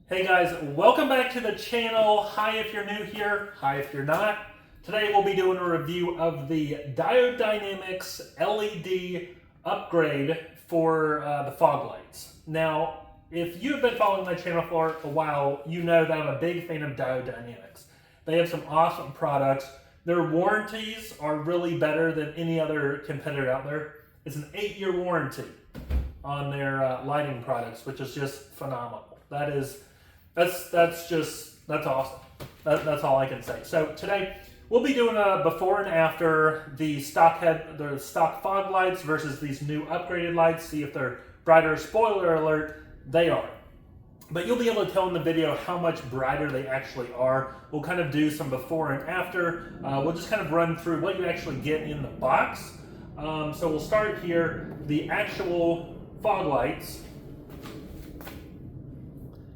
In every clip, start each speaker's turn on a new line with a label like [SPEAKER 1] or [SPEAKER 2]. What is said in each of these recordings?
[SPEAKER 1] Hey guys, welcome back to the channel. Hi if you're new here, hi if you're not. Today we'll be doing a review of the Diode Dynamics LED upgrade for the fog lights. Now, if you've been following my channel for a while, you know that I'm a big fan of Diode Dynamics. They have some awesome products. Their warranties are really better than any other competitor out there. It's an 8-year warranty on their lighting products, which is just phenomenal. That's awesome. That's all I can say. So today we'll be doing a before and after the stock fog lights versus these new upgraded lights. See if they're brighter. Spoiler alert, they are. But you'll be able to tell in the video how much brighter they actually are. We'll kind of do some before and after. We'll just kind of run through what you actually get in the box. So we'll start here. The actual fog lights.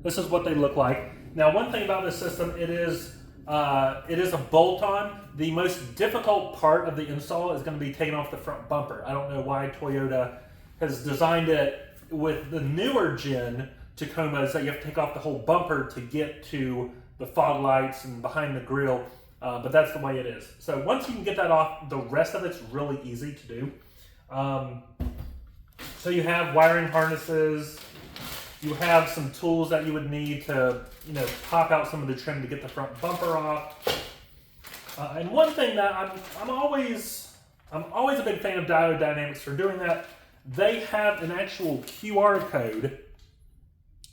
[SPEAKER 1] This is what they look like. Now, one thing about this system, it is a bolt-on. The most difficult part of the install is going to be taking off the front bumper. I don't know why Toyota has designed it with the newer gen Tacomas that you have to take off the whole bumper to get to the fog lights and behind the grille, but that's the way it is. So once you can get that off, the rest of it's really easy to do. So you have wiring harnesses. You have some tools that you would need to, pop out some of the trim to get the front bumper off. And one thing that I'm always a big fan of Diode Dynamics for doing that. They have an actual QR code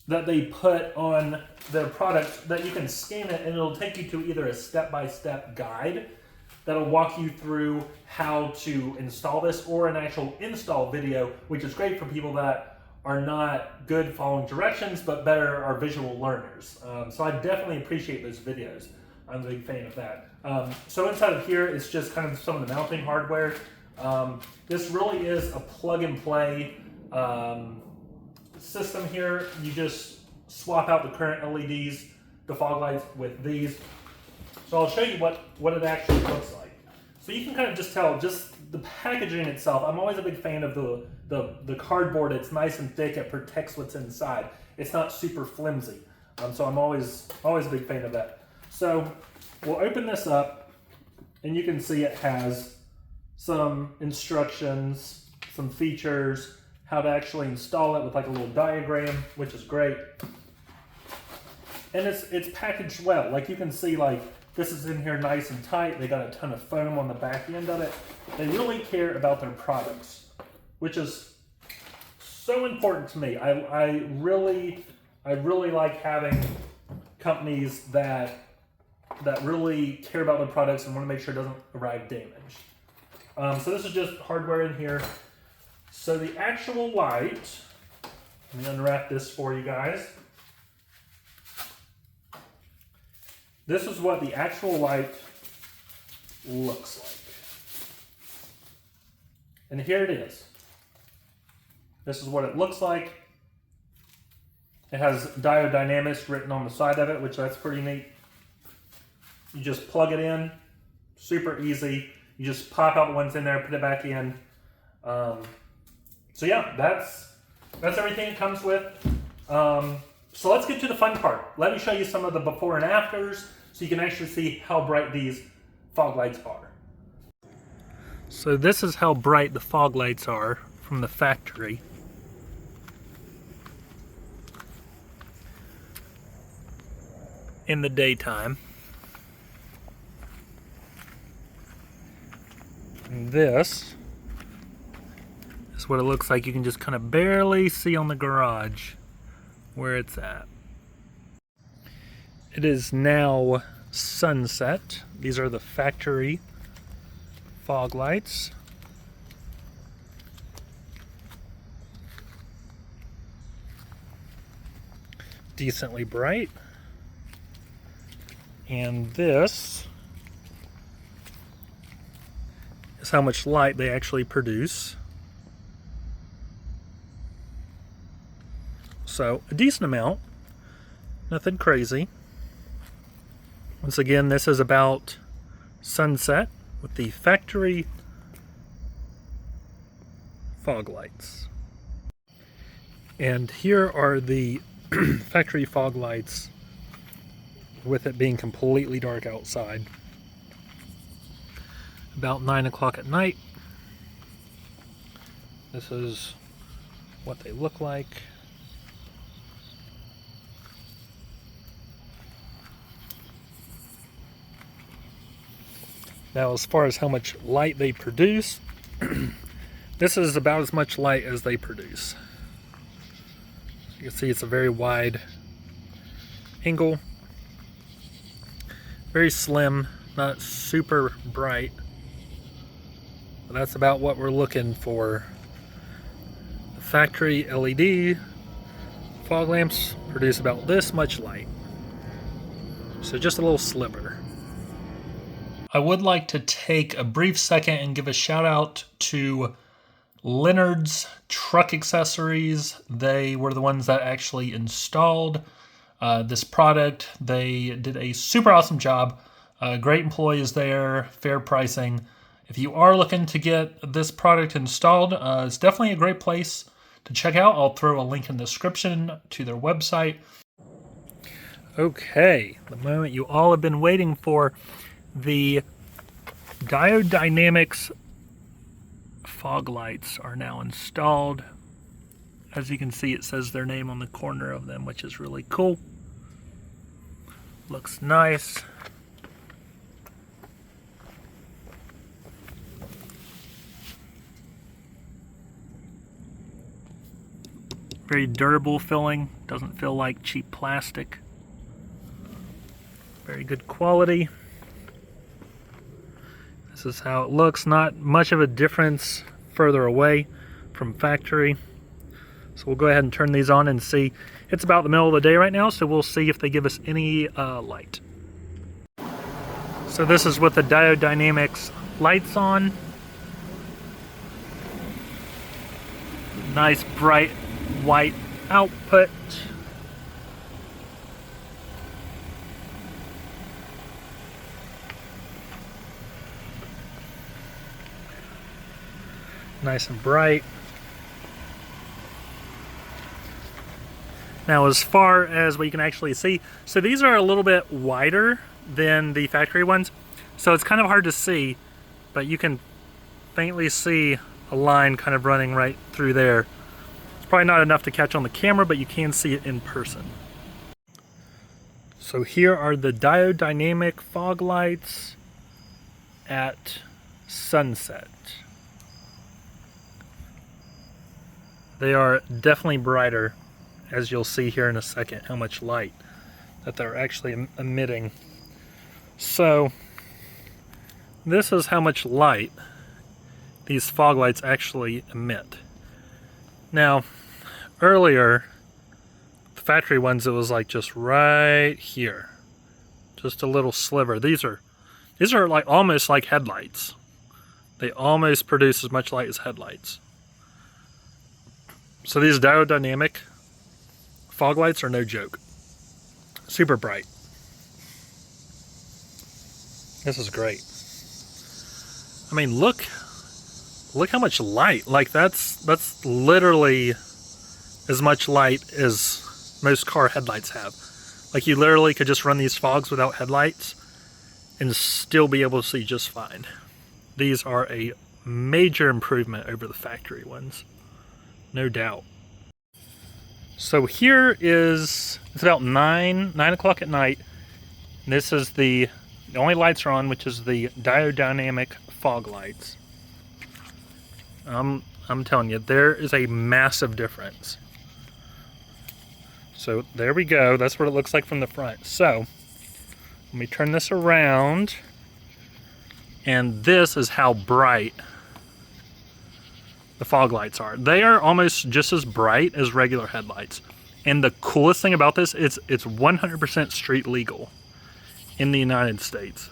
[SPEAKER 1] that they put on their product that you can scan it, and it'll take you to either a step-by-step guide that'll walk you through how to install this, or an actual install video, which is great for people that are not good following directions, but better are visual learners. So I definitely appreciate those videos. I'm a big fan of that. So inside of here is just kind of some of the mounting hardware. This really is a plug and play system here. You just swap out the current LEDs, the fog lights, with these. So I'll show you what it actually looks like. So you can kind of just tell, just the packaging itself. I'm always a big fan of the cardboard. It's nice and thick. It protects what's inside. It's not super flimsy. So I'm always a big fan of that. So we'll open this up, and you can see it has some instructions, some features, how to actually install it with like a little diagram, which is great. And it's packaged well. Like you can see, like this is in here nice and tight. They got a ton of foam on the back end of it. They really care about their products, which is so important to me. I really like having companies that really care about their products and want to make sure it doesn't arrive damaged. So this is just hardware in here. So the actual light, let me unwrap this for you guys. This is what the actual light looks like. And here it is. This is what it looks like. It has Diode Dynamics written on the side of it, which that's pretty neat. You just plug it in, super easy. You just pop out the ones in there, put it back in. So yeah, that's everything it comes with. So let's get to the fun part. Let me show you some of the before and afters so you can actually see how bright these fog lights are. So this is how bright the fog lights are from the factory. In the daytime. And this is what it looks like. You can just kind of barely see on the garage where it's at. It is now sunset. These are the factory fog lights. Decently bright. And this is how much light they actually produce. So a decent amount, nothing crazy. Once again, this is about sunset with the factory fog lights. And here are the factory fog lights with it being completely dark outside. About 9 o'clock at night. This is what they look like. Now, as far as how much light they produce, this is about as much light as they produce. You can see it's a very wide angle, very slim, not super bright, but that's about what we're looking for. The factory LED fog lamps produce about this much light, so just a little sliver. I would like to take a brief second and give a shout out to Leonards Truck Accessories. They were the ones that actually installed this product. They did a super awesome job. Great employees there, fair pricing. If you are looking to get this product installed, it's definitely a great place to check out. I'll throw a link in the description to their website. Okay, the moment you all have been waiting for. The Diode Dynamics fog lights are now installed. As you can see, it says their name on the corner of them, which is really cool. Looks nice. Very durable feeling, doesn't feel like cheap plastic. Very good quality. This is how it looks. Not much of a difference further away from factory. So we'll go ahead and turn these on and see. It's about the middle of the day right now, so we'll see if they give us any light. So this is with the Diode Dynamics lights on. Nice bright white output. Nice and bright. Now, as far as what you can actually see, so these are a little bit wider than the factory ones, so it's kind of hard to see, but you can faintly see a line kind of running right through there. It's probably not enough to catch on the camera, but you can see it in person. So here are the Diode Dynamic fog lights at sunset. They are definitely brighter, as you'll see here in a second, how much light that they're actually emitting. So this is how much light these fog lights actually emit. Now, earlier, the factory ones, it was like just right here, just a little sliver. These are like almost like headlights. They almost produce as much light as headlights. So these Diode Dynamic fog lights are no joke. Super bright. This is great. I mean, look how much light. Like that's literally as much light as most car headlights have. Like you literally could just run these fogs without headlights and still be able to see just fine. These are a major improvement over the factory ones. No doubt. So here is, it's about 9 o'clock at night. This is the only lights are on, which is the Diode Dynamic fog lights. I'm telling you, there is a massive difference. So there we go. That's what it looks like from the front. So let me turn this around, and this is how bright the fog lights are. They are almost just as bright as regular headlights. And the coolest thing about this is it's 100% street legal in the United States.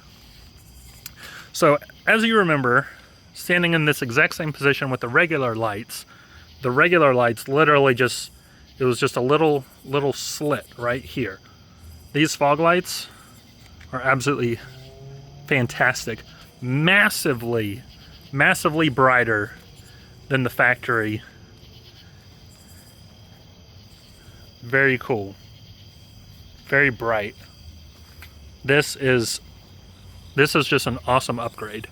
[SPEAKER 1] So as you remember, standing in this exact same position with the regular lights literally just, it was just a little slit right here. These fog lights are absolutely fantastic. Massively brighter than the factory. very cool. Very bright. This is just an awesome upgrade.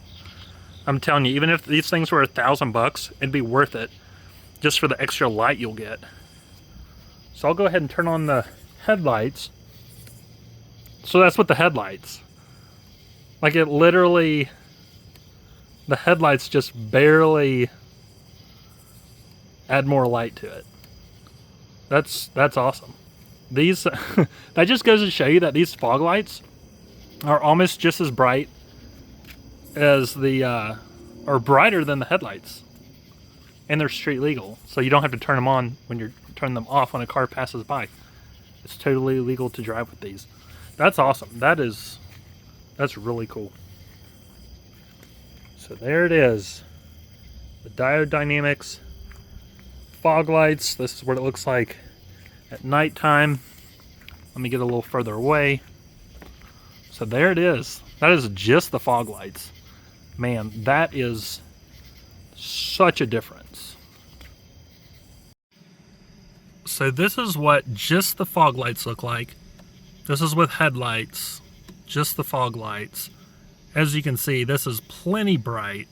[SPEAKER 1] I'm telling you, even if these things were $1,000, it'd be worth it just for the extra light you'll get. So I'll go ahead and turn on the headlights. So that's with the headlights. Like it literally, the headlights just barely add more light to it. That's awesome. These, that just goes to show you that these fog lights are almost just as bright as the, or brighter than the headlights. And they're street legal, so you don't have to turn them on when you're turning them off when a car passes by. It's totally legal to drive with these. That's awesome. That's really cool. So there it is. The Diode Dynamics fog lights. This is what it looks like at nighttime. Let me get a little further away. So there it is. That is just the fog lights. Man, that is such a difference. So this is what just the fog lights look like. This is with headlights, just the fog lights. As you can see, this is plenty bright.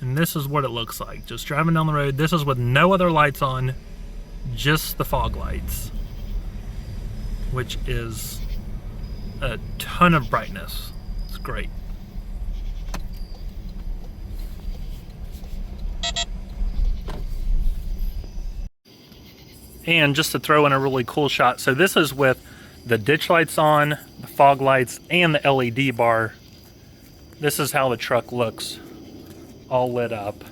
[SPEAKER 1] And this is what it looks like. Just driving down the road. This is with no other lights on, just the fog lights, which is a ton of brightness. It's great. And just to throw in a really cool shot, so this is with the ditch lights on, the fog lights, and the LED bar. This is how the truck looks, all lit up.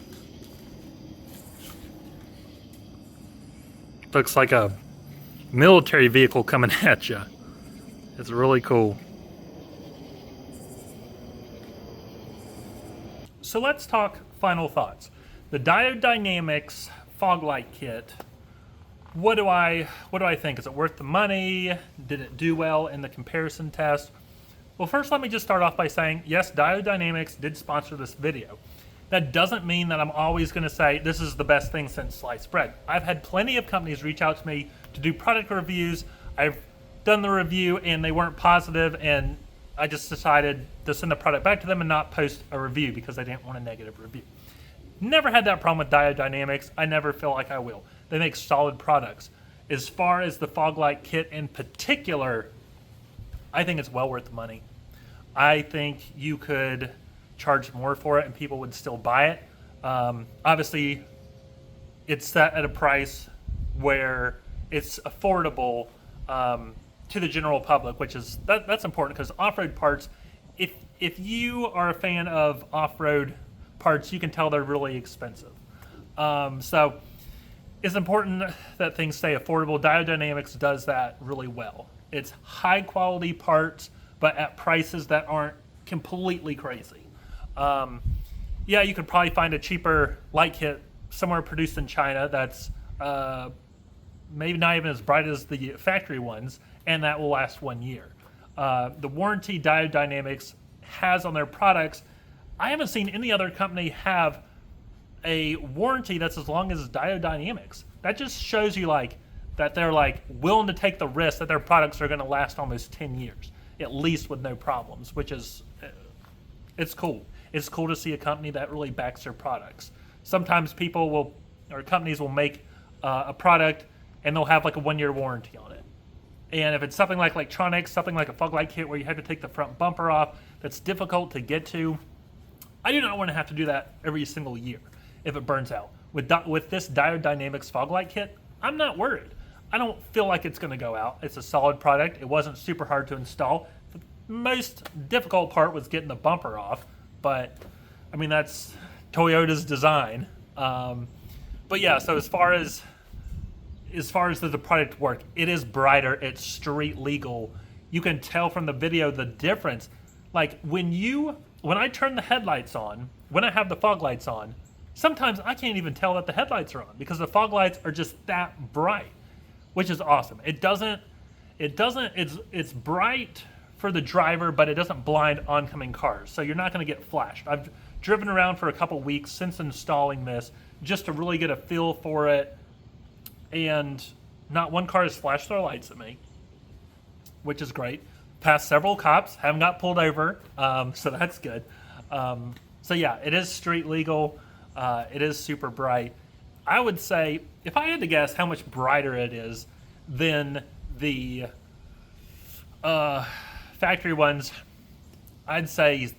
[SPEAKER 1] Looks like a military vehicle coming at you. It's really cool. So let's talk final thoughts. The Diode Dynamics fog light kit. What do I think? Is it worth the money? Did it do well in the comparison test? Well, first let me just start off by saying, yes, Diode Dynamics did sponsor this video. That doesn't mean that I'm always going to say this is the best thing since sliced bread. I've had plenty of companies reach out to me to do product reviews. I've done the review and they weren't positive, and I just decided to send the product back to them and not post a review because I didn't want a negative review. Never had that problem with Diode Dynamics. I never feel like I will. They make solid products. As far as the fog light kit in particular, I think it's well worth the money. I think you could charge more for it and people would still buy it. Obviously, it's set at a price where it's affordable to the general public, which is that's important because off-road parts, if you are a fan of off-road parts, you can tell they're really expensive. So it's important that things stay affordable. Diode Dynamics does that really well. It's high quality parts, but at prices that aren't completely crazy. Yeah, you could probably find a cheaper light kit somewhere produced in China that's maybe not even as bright as the factory ones, and that will last 1 year. The warranty Diode Dynamics has on their products, I haven't seen any other company have a warranty that's as long as Diode Dynamics. That just shows you that they're willing to take the risk that their products are going to last almost 10 years, at least with no problems, which is, it's cool. It's cool to see a company that really backs their products. Sometimes companies will make a product and they'll have a 1-year warranty on it. And if it's something like electronics, something like a fog light kit where you have to take the front bumper off, that's difficult to get to, I do not want to have to do that every single year if it burns out. With this Diode Dynamics fog light kit, I'm not worried. I don't feel like it's going to go out. It's a solid product. It wasn't super hard to install. The most difficult part was getting the bumper off, but I mean, that's Toyota's design. But yeah, so as far as the product work, it is brighter. It's street legal. You can tell from the video the difference. When I turn the headlights on, when I have the fog lights on, sometimes I can't even tell that the headlights are on because the fog lights are just that bright, which is awesome. It's bright for the driver, but it doesn't blind oncoming cars. So you're not going to get flashed. I've driven around for a couple weeks since installing this just to really get a feel for it. And Not one car has flashed their lights at me, which is great. Passed several cops, haven't got pulled over, so that's good. So yeah, it is street legal. It is super bright. I would say, if I had to guess how much brighter it is than the factory ones, I'd say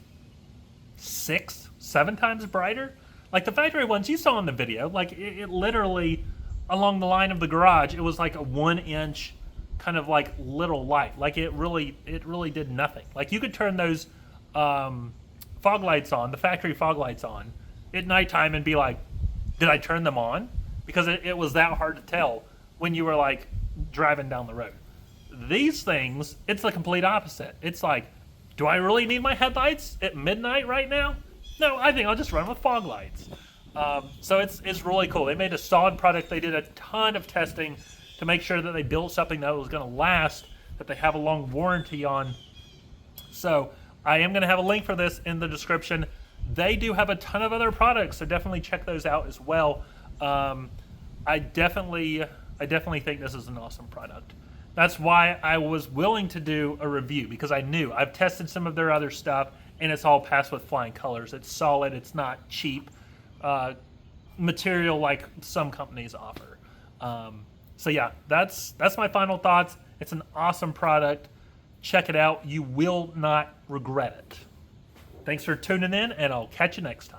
[SPEAKER 1] 6, 7 times brighter. Like the factory ones you saw in the video, like it literally, along the line of the garage, it was like a 1-inch kind of like little light. Like it really did nothing. Like you could turn those fog lights on, the factory fog lights on, at nighttime and be like, did I turn them on? Because it was that hard to tell when you were like driving down the road. These things, it's the complete opposite. It's like, do I really need my headlights at midnight right now? No, I think I'll just run with fog lights. So it's really cool. They made a solid product. They did a ton of testing to make sure that they built something that was going to last, that they have a long warranty on. So I am going to have a link for this in the description. They do have a ton of other products, so definitely check those out as well. I definitely think this is an awesome product. That's why I was willing to do a review, because I knew I've tested some of their other stuff and it's all passed with flying colors. It's solid. It's not cheap material like some companies offer. So yeah, that's my final thoughts. It's an awesome product. Check it out. You will not regret it. Thanks for tuning in, and I'll catch you next time.